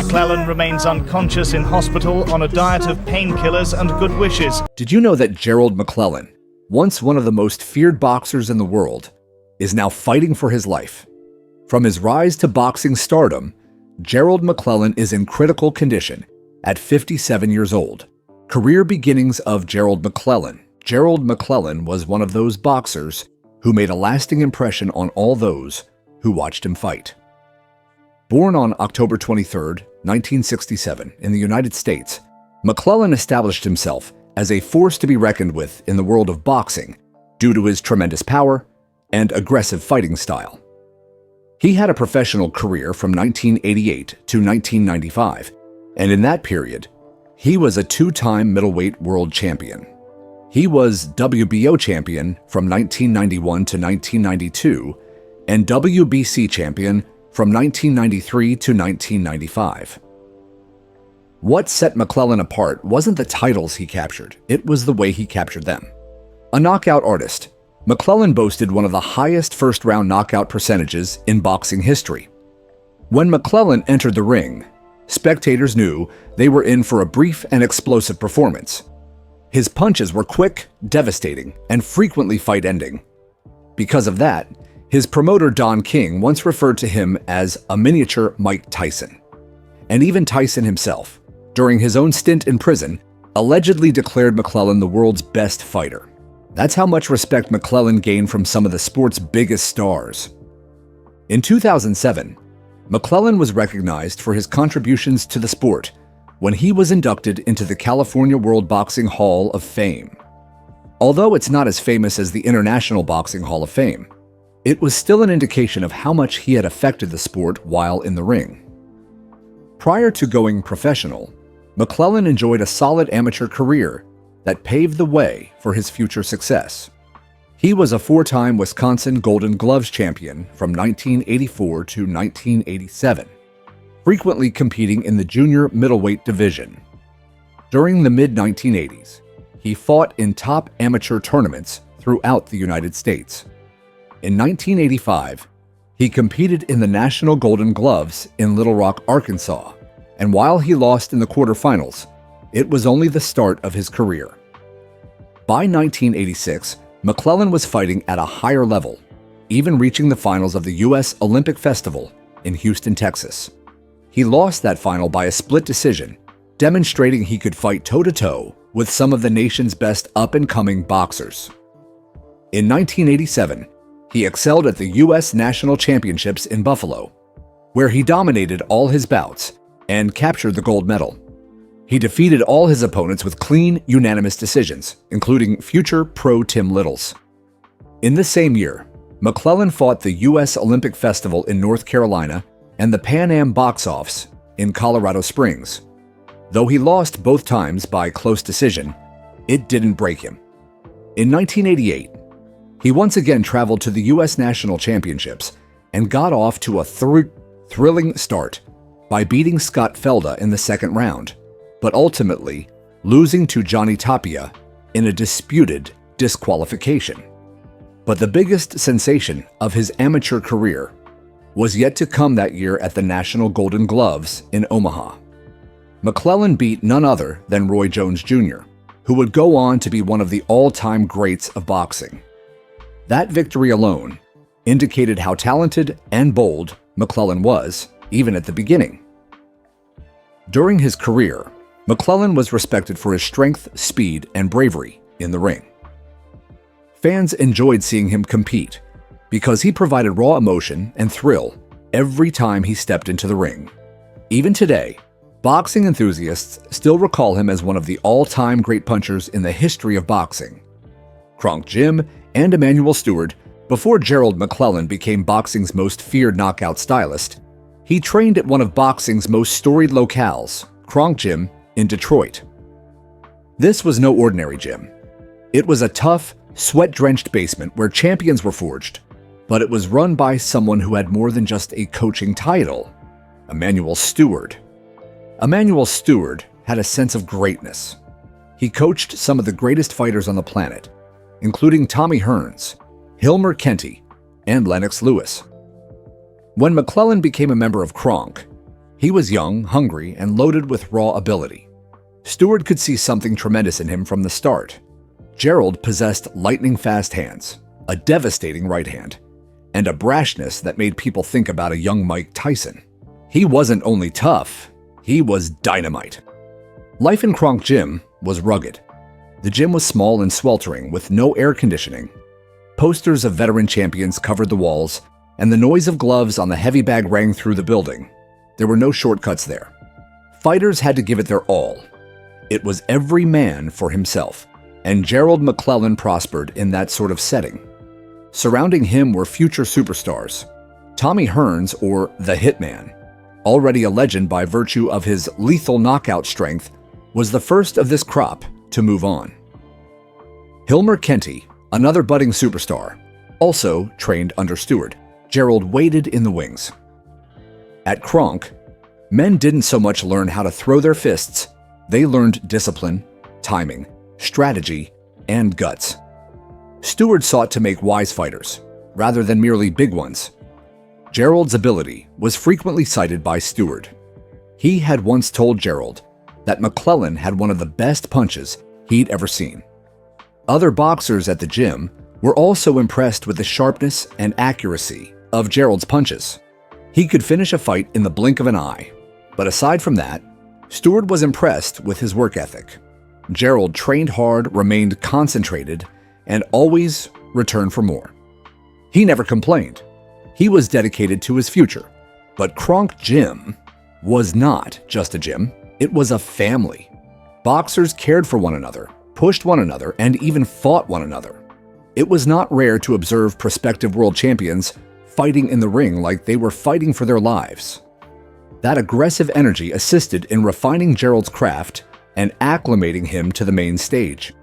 McClellan remains unconscious in hospital on a diet of painkillers and good wishes. Did you know that Gerald McClellan, once one of the most feared boxers in the world, is now fighting for his life? From his rise to boxing stardom, Gerald McClellan is in critical condition at 57 years old. Career beginnings of Gerald McClellan. Gerald McClellan was one of those boxers who made a lasting impression on all those who watched him fight. Born on October 23, 1967, in the United States, McClellan established himself as a force to be reckoned with in the world of boxing due to his tremendous power and aggressive fighting style. He had a professional career from 1988 to 1995, and in that period, he was a two-time middleweight world champion. He was WBO champion from 1991 to 1992 and WBC champion from 1993 to 1995. What set McClellan apart wasn't the titles he captured, it was the way he captured them. A knockout artist, McClellan boasted one of the highest first-round knockout percentages in boxing history. When McClellan entered the ring, spectators knew they were in for a brief and explosive performance. His punches were quick, devastating, and frequently fight-ending. Because of that, his promoter Don King once referred to him as a miniature Mike Tyson. And even Tyson himself, during his own stint in prison, allegedly declared McClellan the world's best fighter. That's how much respect McClellan gained from some of the sport's biggest stars. In 2007, McClellan was recognized for his contributions to the sport when he was inducted into the California World Boxing Hall of Fame. Although it's not as famous as the International Boxing Hall of Fame, it was still an indication of how much he had affected the sport while in the ring. Prior to going professional, McClellan enjoyed a solid amateur career that paved the way for his future success. He was a four-time Wisconsin Golden Gloves champion from 1984 to 1987, frequently competing in the junior middleweight division. During the mid-1980s, he fought in top amateur tournaments throughout the United States. In 1985, he competed in the National Golden Gloves in Little Rock, Arkansas, and while he lost in the quarterfinals, it was only the start of his career. By 1986, McClellan was fighting at a higher level, even reaching the finals of the U.S. Olympic Festival in Houston, Texas. He lost that final by a split decision, demonstrating he could fight toe-to-toe with some of the nation's best up-and-coming boxers. In 1987, he excelled at the U.S. National Championships in Buffalo, where he dominated all his bouts and captured the gold medal. He defeated all his opponents with clean, unanimous decisions, including future pro Tim Littles. In the same year, McClellan fought the U.S. Olympic Festival in North Carolina and the Pan Am Box-Offs in Colorado Springs. Though he lost both times by close decision, it didn't break him. In 1988, he once again traveled to the U.S. National Championships and got off to a thrilling start by beating Scott Felda in the second round, but ultimately losing to Johnny Tapia in a disputed disqualification. But the biggest sensation of his amateur career was yet to come that year at the National Golden Gloves in Omaha. McClellan beat none other than Roy Jones Jr., who would go on to be one of the all-time greats of boxing. That victory alone indicated how talented and bold McClellan was, even at the beginning. During his career, McClellan was respected for his strength, speed, and bravery in the ring. Fans enjoyed seeing him compete because he provided raw emotion and thrill every time he stepped into the ring. Even today, boxing enthusiasts still recall him as one of the all-time great punchers in the history of boxing. Kronk Jim and Emanuel Stewart, before Gerald McClellan became boxing's most feared knockout stylist, he trained at one of boxing's most storied locales, Kronk Gym, in Detroit. This was no ordinary gym. It was a tough, sweat-drenched basement where champions were forged, but it was run by someone who had more than just a coaching title, Emanuel Stewart. Emanuel Stewart had a sense of greatness. He coached some of the greatest fighters on the planet, including Tommy Hearns, Hilmer Kenty, and Lennox Lewis. When McClellan became a member of Kronk, He was young, hungry, and loaded with raw ability. Stewart could see something tremendous in him from the start. Gerald possessed lightning-fast hands, a devastating right hand, and a brashness that made people think about a young Mike Tyson. He wasn't only tough, he was dynamite. Life in Kronk Gym was rugged. The gym was small and sweltering with no air conditioning. Posters of veteran champions covered the walls, and the noise of gloves on the heavy bag rang through the building. There were no shortcuts there. Fighters had to give it their all. It was every man for himself, and Gerald McClellan prospered in that sort of setting. Surrounding him were future superstars. Tommy Hearns, or the Hitman, already a legend by virtue of his lethal knockout strength, was the first of this crop to move on. Hilmer Kenty, another budding superstar, also trained under Stewart. Gerald waited in the wings. At Kronk, men didn't so much learn how to throw their fists, they learned discipline, timing, strategy, and guts. Stewart sought to make wise fighters, rather than merely big ones. Gerald's ability was frequently cited by Stewart. He had once told Gerald that McClellan had one of the best punches he'd ever seen. Other boxers at the gym were also impressed with the sharpness and accuracy of Gerald's punches. He could finish a fight in the blink of an eye, but aside from that, Stewart was impressed with his work ethic. Gerald trained hard, remained concentrated, and always returned for more. He never complained. He was dedicated to his future. But Kronk Gym was not just a gym, it was a family. Boxers cared for one another, pushed one another, and even fought one another. It was not rare to observe prospective world champions fighting in the ring like they were fighting for their lives. That aggressive energy assisted in refining Gerald's craft and acclimating him to the main stage.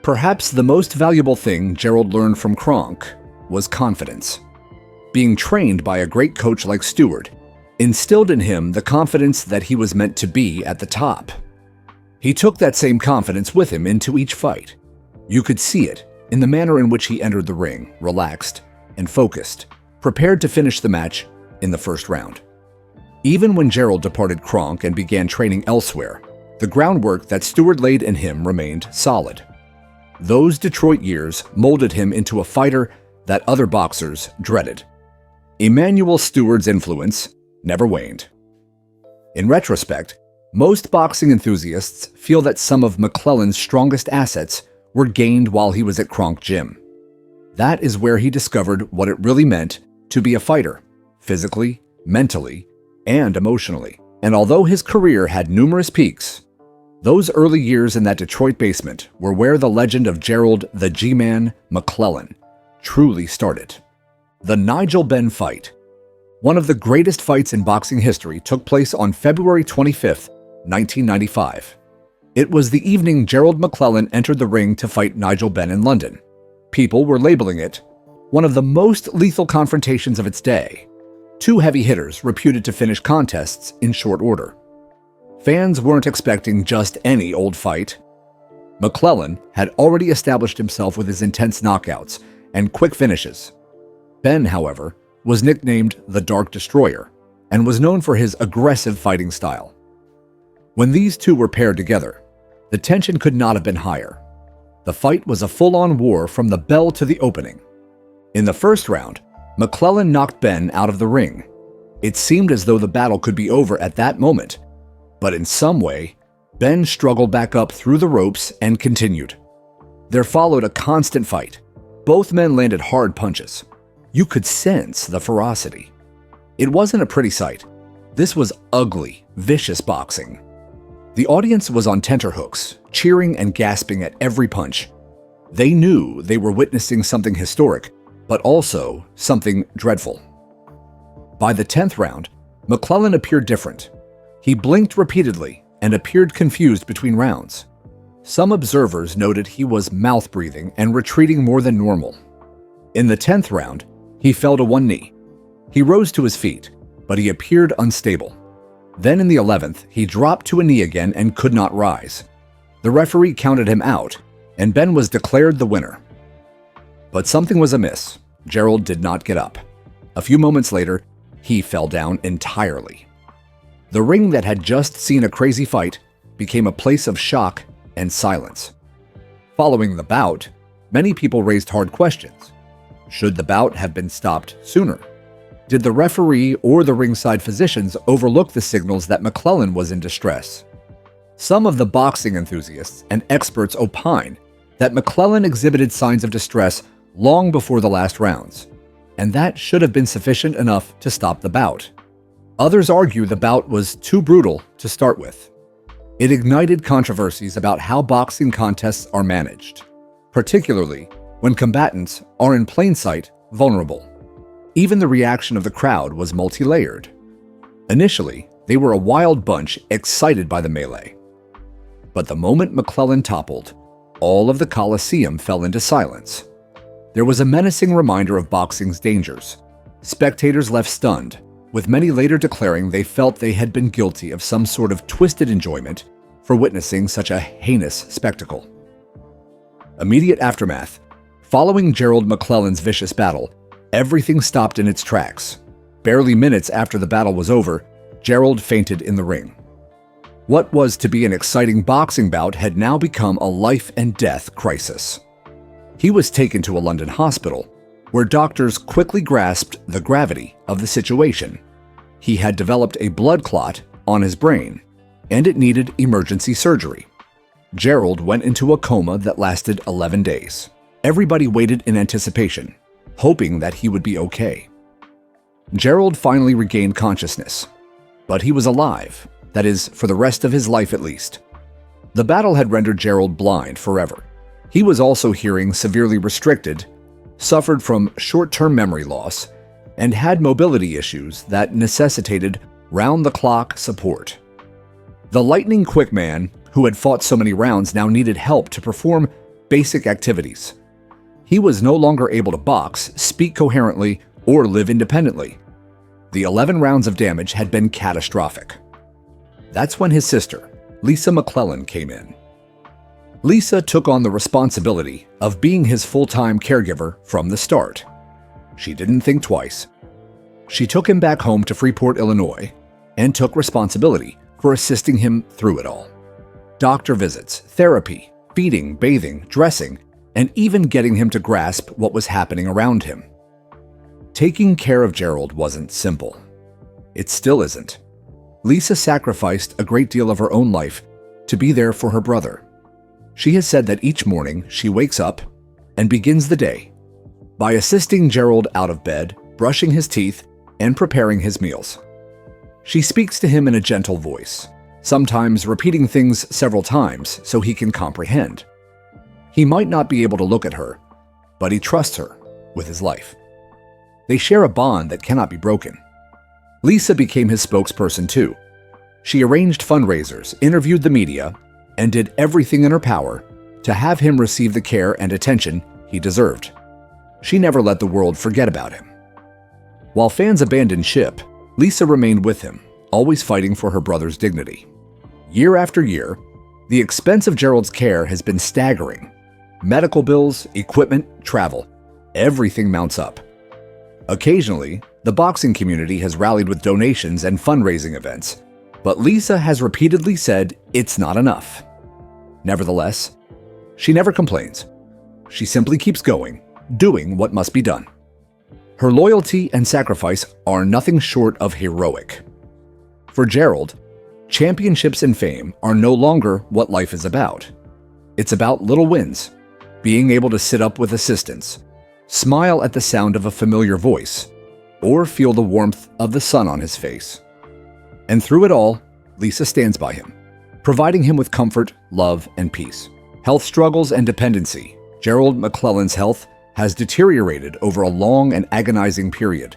Perhaps the most valuable thing Gerald learned from Kronk was confidence. Being trained by a great coach like Stewart instilled in him the confidence that he was meant to be at the top. He took that same confidence with him into each fight. You could see it in the manner in which he entered the ring, relaxed and focused, prepared to finish the match in the first round. Even when Gerald departed Kronk and began training elsewhere, the groundwork that Stewart laid in him remained solid. Those Detroit years molded him into a fighter that other boxers dreaded. Emanuel Stewart's influence never waned. In retrospect, most boxing enthusiasts feel that some of McClellan's strongest assets were gained while he was at Kronk Gym. That is where he discovered what it really meant to be a fighter, physically, mentally, and emotionally. And although his career had numerous peaks, those early years in that Detroit basement were where the legend of Gerald the G-Man McClellan truly started. The Nigel Benn fight, one of the greatest fights in boxing history, took place on February 25, 1995. It was the evening Gerald McClellan entered the ring to fight Nigel Benn in London. People were labeling it one of the most lethal confrontations of its day. Two heavy hitters reputed to finish contests in short order. Fans weren't expecting just any old fight. McClellan had already established himself with his intense knockouts and quick finishes. Benn, however, was nicknamed the Dark Destroyer and was known for his aggressive fighting style. When these two were paired together, the tension could not have been higher. The fight was a full-on war from the bell to the opening. In the first round, McClellan knocked Benn out of the ring. It seemed as though the battle could be over at that moment, but in some way, Benn struggled back up through the ropes and continued. There followed a constant fight. Both men landed hard punches. You could sense the ferocity. It wasn't a pretty sight. This was ugly, vicious boxing. The audience was on tenterhooks, cheering and gasping at every punch. They knew they were witnessing something historic, but also something dreadful. By the 10th round, McClellan appeared different. He blinked repeatedly and appeared confused between rounds. Some observers noted he was mouth-breathing and retreating more than normal. In the 10th round, he fell to one knee. He rose to his feet, but he appeared unstable. Then in the 11th, he dropped to a knee again and could not rise. The referee counted him out, and Benn was declared the winner. But something was amiss. Gerald did not get up. A few moments later, he fell down entirely. The ring that had just seen a crazy fight became a place of shock and silence. Following the bout, many people raised hard questions. Should the bout have been stopped sooner? Did the referee or the ringside physicians overlook the signals that McClellan was in distress? Some of the boxing enthusiasts and experts opine that McClellan exhibited signs of distress long before the last rounds, and that should have been sufficient enough to stop the bout. Others argue the bout was too brutal to start with. It ignited controversies about how boxing contests are managed, particularly when combatants are in plain sight vulnerable. Even the reaction of the crowd was multi-layered. Initially, they were a wild bunch excited by the melee. But the moment McClellan toppled, all of the Coliseum fell into silence. There was a menacing reminder of boxing's dangers. Spectators left stunned, with many later declaring they felt they had been guilty of some sort of twisted enjoyment for witnessing such a heinous spectacle. Immediate aftermath. Following Gerald McClellan's vicious battle, everything stopped in its tracks. Barely minutes after the battle was over, Gerald fainted in the ring. What was to be an exciting boxing bout had now become a life-and-death crisis. He was taken to a London hospital, where doctors quickly grasped the gravity of the situation. He had developed a blood clot on his brain, and it needed emergency surgery. Gerald went into a coma that lasted 11 days. Everybody waited in anticipation, hoping that he would be okay. Gerald finally regained consciousness, but he was alive, that is, for the rest of his life at least. The battle had rendered Gerald blind forever. He was also hearing severely restricted, suffered from short-term memory loss, and had mobility issues that necessitated round-the-clock support. The lightning-quick man who had fought so many rounds now needed help to perform basic activities. He was no longer able to box, speak coherently, or live independently. The 11 rounds of damage had been catastrophic. That's when his sister, Lisa McClellan, came in. Lisa took on the responsibility of being his full-time caregiver from the start. She didn't think twice. She took him back home to Freeport, Illinois, and took responsibility for assisting him through it all. Doctor visits, therapy, feeding, bathing, dressing, and even getting him to grasp what was happening around him. Taking care of Gerald wasn't simple. It still isn't. Lisa sacrificed a great deal of her own life to be there for her brother. She has said that each morning she wakes up and begins the day by assisting Gerald out of bed, brushing his teeth, and preparing his meals. She speaks to him in a gentle voice, sometimes repeating things several times so he can comprehend. He might not be able to look at her, but he trusts her with his life. They share a bond that cannot be broken. Lisa became his spokesperson too. She arranged fundraisers, interviewed the media, and did everything in her power to have him receive the care and attention he deserved. She never let the world forget about him. While fans abandoned ship, Lisa remained with him, always fighting for her brother's dignity. Year after year, the expense of Gerald's care has been staggering. Medical bills, equipment, travel, everything mounts up. Occasionally, the boxing community has rallied with donations and fundraising events, but Lisa has repeatedly said it's not enough. Nevertheless, she never complains. She simply keeps going, doing what must be done. Her loyalty and sacrifice are nothing short of heroic. For Gerald, championships and fame are no longer what life is about. It's about little wins, being able to sit up with assistants, smile at the sound of a familiar voice, or feel the warmth of the sun on his face. And through it all, Lisa stands by him, providing him with comfort, love, and peace. Health struggles and dependency. Gerald McClellan's health has deteriorated over a long and agonizing period,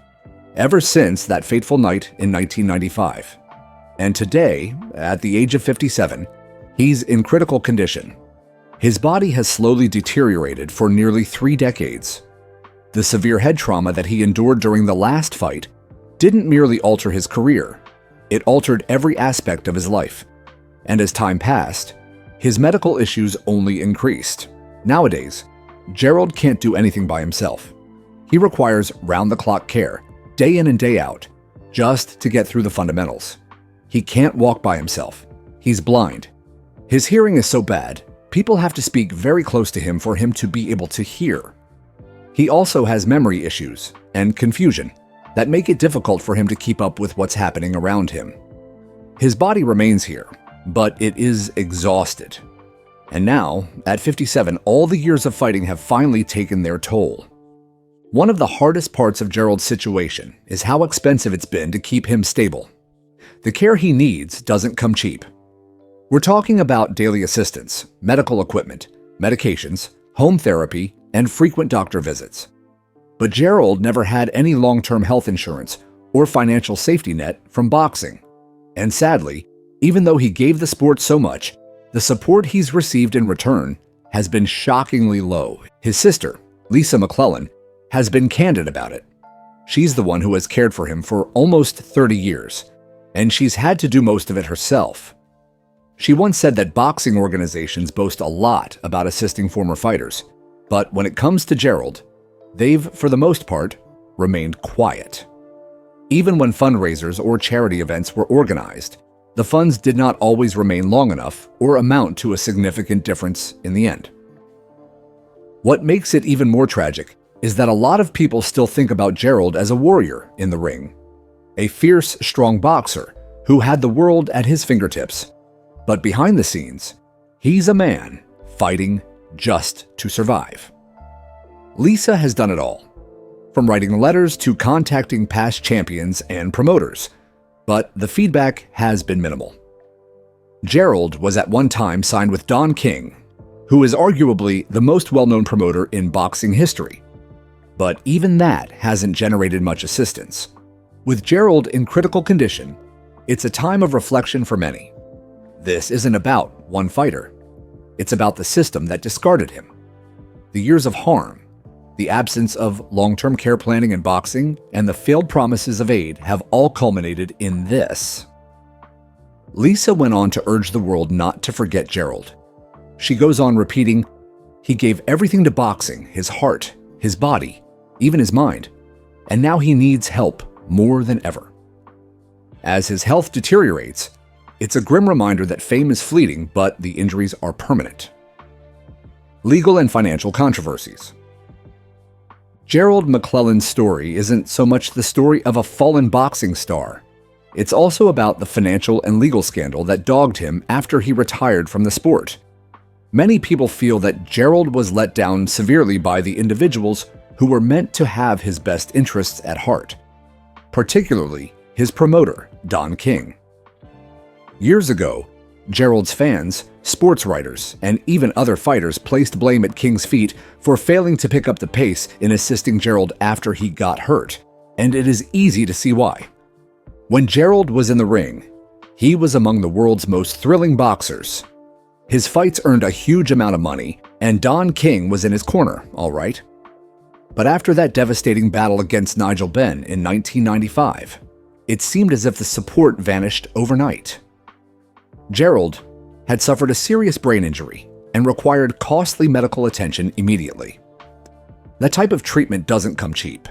ever since that fateful night in 1995. And today, at the age of 57, he's in critical condition. His body has slowly deteriorated for nearly 3 decades. The severe head trauma that he endured during the last fight didn't merely alter his career, it altered every aspect of his life. And as time passed, his medical issues only increased. Nowadays, Gerald can't do anything by himself. He requires round-the-clock care, day in and day out, just to get through the fundamentals. He can't walk by himself. He's blind. His hearing is so bad, people have to speak very close to him for him to be able to hear. He also has memory issues and confusion that make it difficult for him to keep up with what's happening around him. His body remains here, but it is exhausted. And now, at 57, all the years of fighting have finally taken their toll. One of the hardest parts of Gerald's situation is how expensive it's been to keep him stable. The care he needs doesn't come cheap. We're talking about daily assistance, medical equipment, medications, home therapy, and frequent doctor visits. But Gerald never had any long-term health insurance or financial safety net from boxing. And sadly, even though he gave the sport so much, the support he's received in return has been shockingly low. His sister, Lisa McClellan, has been candid about it. She's the one who has cared for him for almost 30 years, and she's had to do most of it herself. She once said that boxing organizations boast a lot about assisting former fighters, but when it comes to Gerald, they've, for the most part, remained quiet. Even when fundraisers or charity events were organized, the funds did not always remain long enough or amount to a significant difference in the end. What makes it even more tragic is that a lot of people still think about Gerald as a warrior in the ring, a fierce, strong boxer who had the world at his fingertips. But behind the scenes, he's a man fighting just to survive. Lisa has done it all, from writing letters to contacting past champions and promoters, but the feedback has been minimal. Gerald was at one time signed with Don King, who is arguably the most well-known promoter in boxing history. But even that hasn't generated much assistance. With Gerald in critical condition, it's a time of reflection for many. This isn't about one fighter. It's about the system that discarded him. The years of harm, the absence of long-term care planning in boxing, and the failed promises of aid have all culminated in this. Lisa went on to urge the world not to forget Gerald. She goes on repeating, "He gave everything to boxing, his heart, his body, even his mind, and now he needs help more than ever." As his health deteriorates, it's a grim reminder that fame is fleeting, but the injuries are permanent. Legal and financial controversies. Gerald McClellan's story isn't so much the story of a fallen boxing star. It's also about the financial and legal scandal that dogged him after he retired from the sport. Many people feel that Gerald was let down severely by the individuals who were meant to have his best interests at heart, particularly his promoter, Don King. Years ago, Gerald's fans, sports writers, and even other fighters placed blame at King's feet for failing to pick up the pace in assisting Gerald after he got hurt, and it is easy to see why. When Gerald was in the ring, he was among the world's most thrilling boxers. His fights earned a huge amount of money, and Don King was in his corner, all right. But after that devastating battle against Nigel Benn in 1995, it seemed as if the support vanished overnight. Gerald had suffered a serious brain injury and required costly medical attention immediately. That type of treatment doesn't come cheap,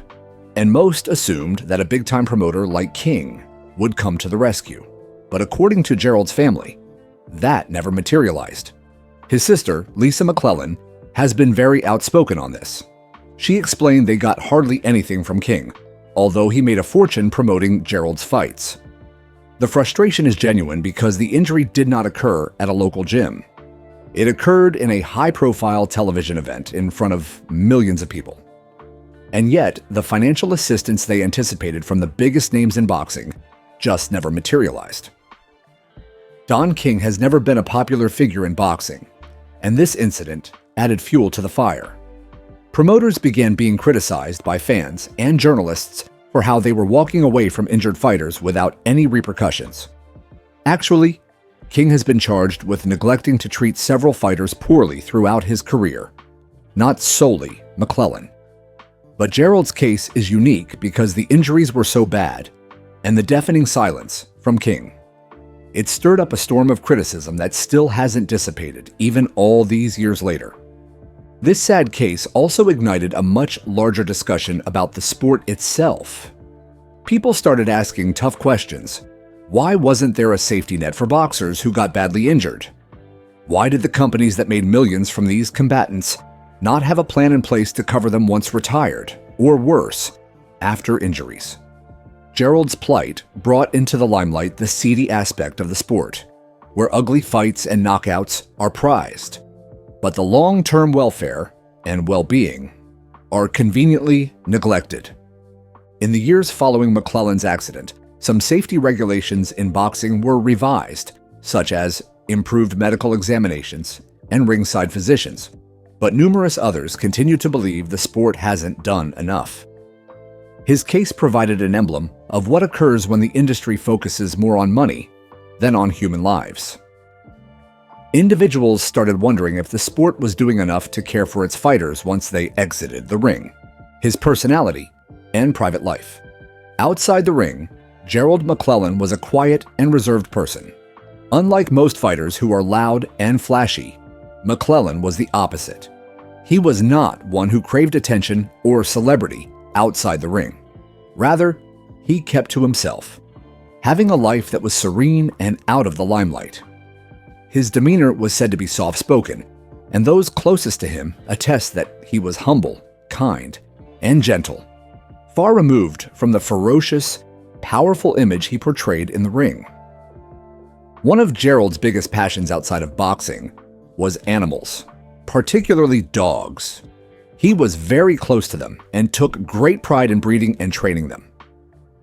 and most assumed that a big-time promoter like King would come to the rescue. But according to Gerald's family, that never materialized. His sister, Lisa McClellan, has been very outspoken on this. She explained they got hardly anything from King, although he made a fortune promoting Gerald's fights. The frustration is genuine because the injury did not occur at a local gym. It occurred in a high-profile television event in front of millions of people. And yet, the financial assistance they anticipated from the biggest names in boxing just never materialized. Don King has never been a popular figure in boxing, and this incident added fuel to the fire. Promoters began being criticized by fans and journalists for how they were walking away from injured fighters without any repercussions. Actually, King has been charged with neglecting to treat several fighters poorly throughout his career, not solely McClellan. But Gerald's case is unique because the injuries were so bad, and the deafening silence from King. It stirred up a storm of criticism that still hasn't dissipated, even all these years later. This sad case also ignited a much larger discussion about the sport itself. People started asking tough questions. Why wasn't there a safety net for boxers who got badly injured? Why did the companies that made millions from these combatants not have a plan in place to cover them once retired, or worse, after injuries? Gerald's plight brought into the limelight the seedy aspect of the sport, where ugly fights and knockouts are prized, but the long-term welfare and well-being are conveniently neglected. In the years following McClellan's accident, some safety regulations in boxing were revised, such as improved medical examinations and ringside physicians, but numerous others continue to believe the sport hasn't done enough. His case provided an emblem of what occurs when the industry focuses more on money than on human lives. Individuals started wondering if the sport was doing enough to care for its fighters once they exited the ring, his personality, and private life. Outside the ring, Gerald McClellan was a quiet and reserved person. Unlike most fighters who are loud and flashy, McClellan was the opposite. He was not one who craved attention or celebrity outside the ring. Rather, he kept to himself, having a life that was serene and out of the limelight. His demeanor was said to be soft-spoken, and those closest to him attest that he was humble, kind, and gentle, far removed from the ferocious, powerful image he portrayed in the ring. One of Gerald's biggest passions outside of boxing was animals, particularly dogs. He was very close to them and took great pride in breeding and training them.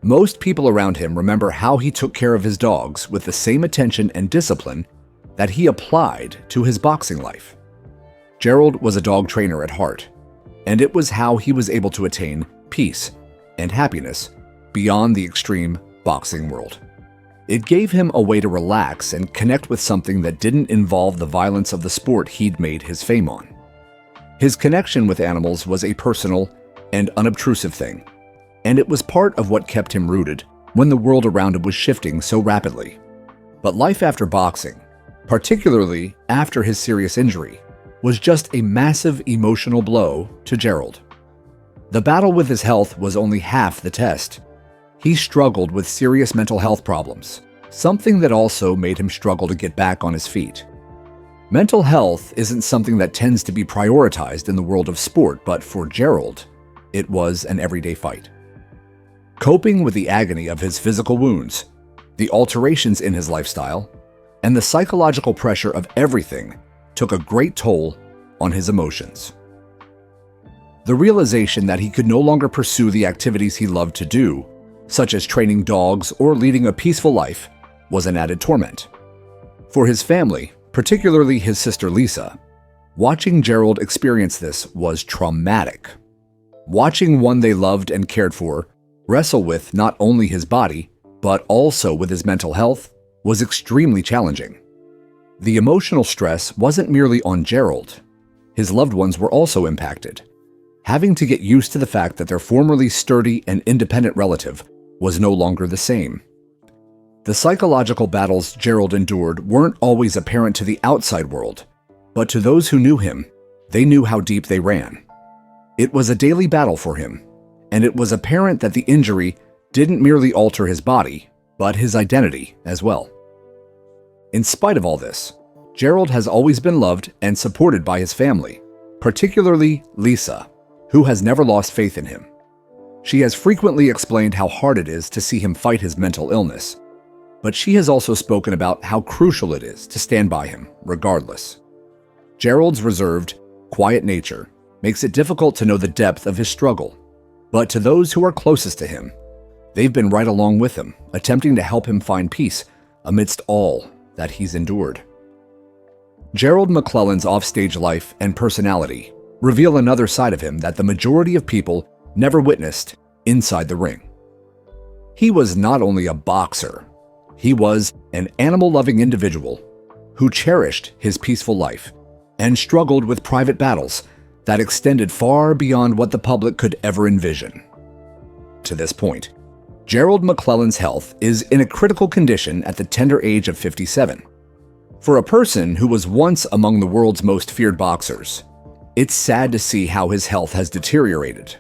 Most people around him remember how he took care of his dogs with the same attention and discipline that he applied to his boxing life. Gerald was a dog trainer at heart, and it was how he was able to attain peace and happiness beyond the extreme boxing world. It gave him a way to relax and connect with something that didn't involve the violence of the sport he'd made his fame on. His connection with animals was a personal and unobtrusive thing, and it was part of what kept him rooted when the world around him was shifting so rapidly. But life after boxing, particularly after his serious injury, was just a massive emotional blow to Gerald. The battle with his health was only half the test. He struggled with serious mental health problems, something that also made him struggle to get back on his feet. Mental health isn't something that tends to be prioritized in the world of sport, but for Gerald, it was an everyday fight. Coping with the agony of his physical wounds, the alterations in his lifestyle, and the psychological pressure of everything took a great toll on his emotions. The realization that he could no longer pursue the activities he loved to do, such as training dogs or leading a peaceful life, was an added torment. For his family, particularly his sister Lisa, watching Gerald experience this was traumatic. Watching one they loved and cared for wrestle with not only his body, but also with his mental health was extremely challenging. The emotional stress wasn't merely on Gerald. His loved ones were also impacted, having to get used to the fact that their formerly sturdy and independent relative was no longer the same. The psychological battles Gerald endured weren't always apparent to the outside world, but to those who knew him, they knew how deep they ran. It was a daily battle for him, and it was apparent that the injury didn't merely alter his body, but his identity as well. In spite of all this, Gerald has always been loved and supported by his family, particularly Lisa, who has never lost faith in him. She has frequently explained how hard it is to see him fight his mental illness, but she has also spoken about how crucial it is to stand by him regardless. Gerald's reserved, quiet nature makes it difficult to know the depth of his struggle, but to those who are closest to him, they've been right along with him, attempting to help him find peace amidst all that he's endured. Gerald McClellan's offstage life and personality reveal another side of him that the majority of people never witnessed inside the ring. He was not only a boxer, he was an animal-loving individual who cherished his peaceful life and struggled with private battles that extended far beyond what the public could ever envision. To this point, Gerald McClellan's health is in a critical condition at the tender age of 57. For a person who was once among the world's most feared boxers, it's sad to see how his health has deteriorated.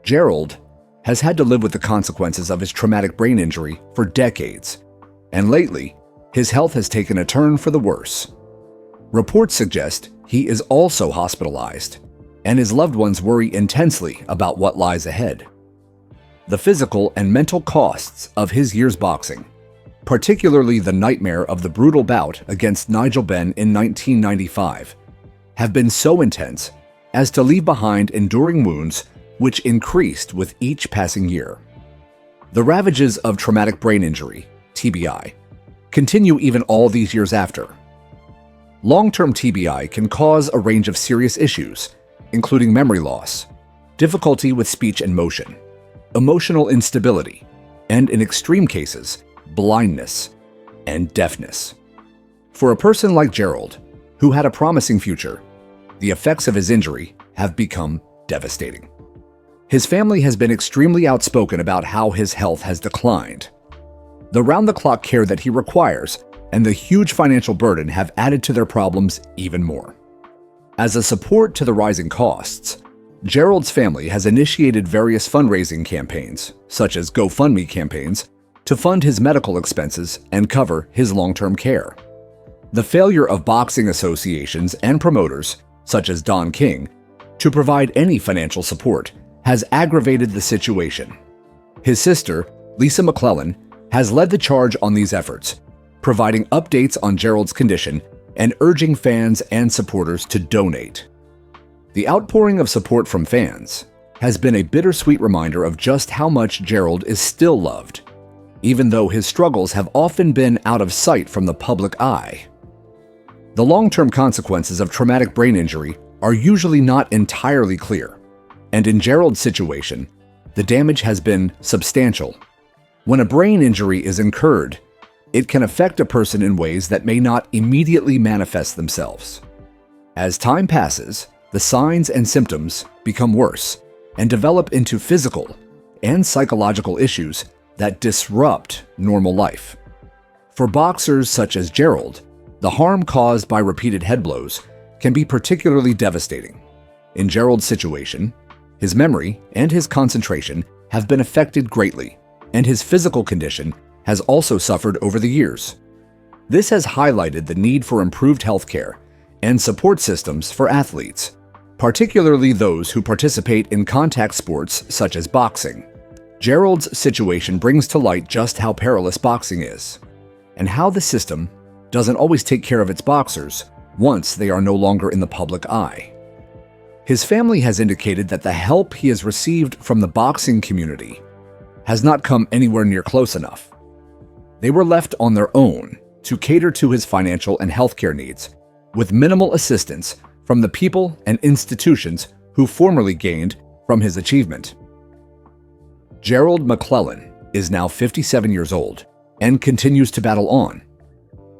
Gerald has had to live with the consequences of his traumatic brain injury for decades, and lately, his health has taken a turn for the worse. Reports suggest he is also hospitalized, and his loved ones worry intensely about what lies ahead. The physical and mental costs of his years boxing, particularly the nightmare of the brutal bout against Nigel Benn in 1995, have been so intense as to leave behind enduring wounds which increased with each passing year. The ravages of traumatic brain injury, TBI, continue even all these years after. Long-term TBI can cause a range of serious issues, including memory loss, difficulty with speech and motion, emotional instability, and in extreme cases, blindness and deafness. For a person like Gerald, who had a promising future, the effects of his injury have become devastating. His family has been extremely outspoken about how his health has declined. The round-the-clock care that he requires and the huge financial burden have added to their problems even more. As a support to the rising costs, Gerald's family has initiated various fundraising campaigns, such as GoFundMe campaigns, to fund his medical expenses and cover his long-term care. The failure of boxing associations and promoters, such as Don King, to provide any financial support has aggravated the situation. His sister, Lisa McClellan, has led the charge on these efforts, providing updates on Gerald's condition and urging fans and supporters to donate. The outpouring of support from fans has been a bittersweet reminder of just how much Gerald is still loved, even though his struggles have often been out of sight from the public eye. The long-term consequences of traumatic brain injury are usually not entirely clear, and in Gerald's situation, the damage has been substantial. When a brain injury is incurred, it can affect a person in ways that may not immediately manifest themselves. As time passes, the signs and symptoms become worse and develop into physical and psychological issues that disrupt normal life. For boxers such as Gerald, the harm caused by repeated head blows can be particularly devastating. In Gerald's situation, his memory and his concentration have been affected greatly, and his physical condition has also suffered over the years. This has highlighted the need for improved healthcare and support systems for athletes, particularly those who participate in contact sports such as boxing. Gerald's situation brings to light just how perilous boxing is, and how the system doesn't always take care of its boxers once they are no longer in the public eye. His family has indicated that the help he has received from the boxing community has not come anywhere near close enough. They were left on their own to cater to his financial and healthcare needs, with minimal assistance from the people and institutions who formerly gained from his achievement. Gerald McClellan is now 57 years old and continues to battle on,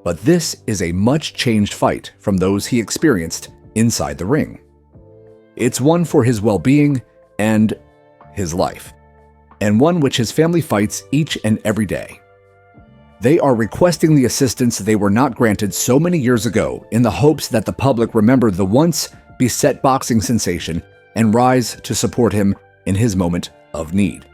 but this is a much-changed fight from those he experienced inside the ring. It's one for his well-being and his life, and one which his family fights each and every day. They are requesting the assistance they were not granted so many years ago in the hopes that the public remember the once beset boxing sensation and rise to support him in his moment of need.